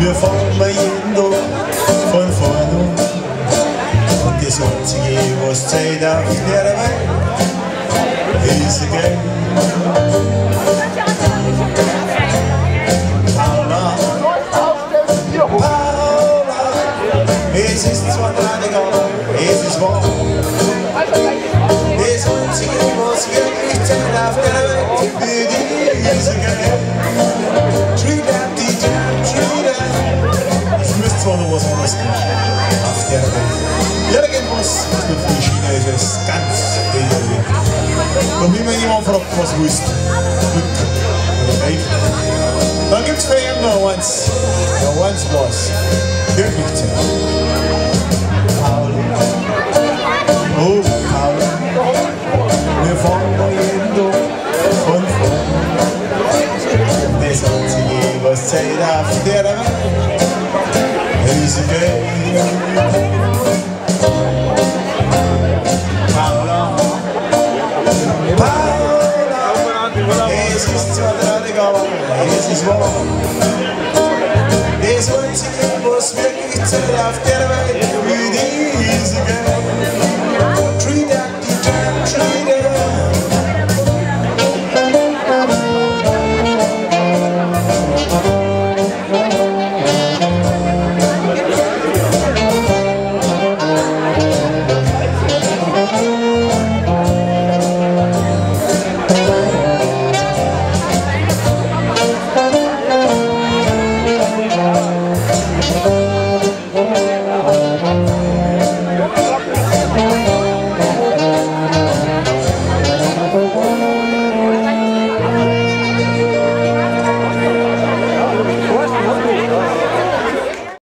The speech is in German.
Wir fahren bei jedem Tag von vorne und das Einzige, was zählt auf der Welt, ist Geld. Paula, Paula, es ist zwar traurig, aber es ist wahr. Das Einzige, was wirklich zählt auf der Welt, ist Geld. Zwar noch was anderes auf der Welt. Irgendwas, was nur für die Schiene ist, ist ganz wichtig. Und wenn mir jemand fragt, was willst du? Glück oder Reich? Dann gibt es für ihn noch eins. Noch eins was. Wirklich zählt. Paula. Oh, Paula. Wir fahren bei jedem Tag von vorne. Das Einzige, was zählt auf der Welt, is Geld. Paula, Paula, es ist zwar traurig, aber es ist wahr. Das Einzige, was wirklich zählt auf der Welt,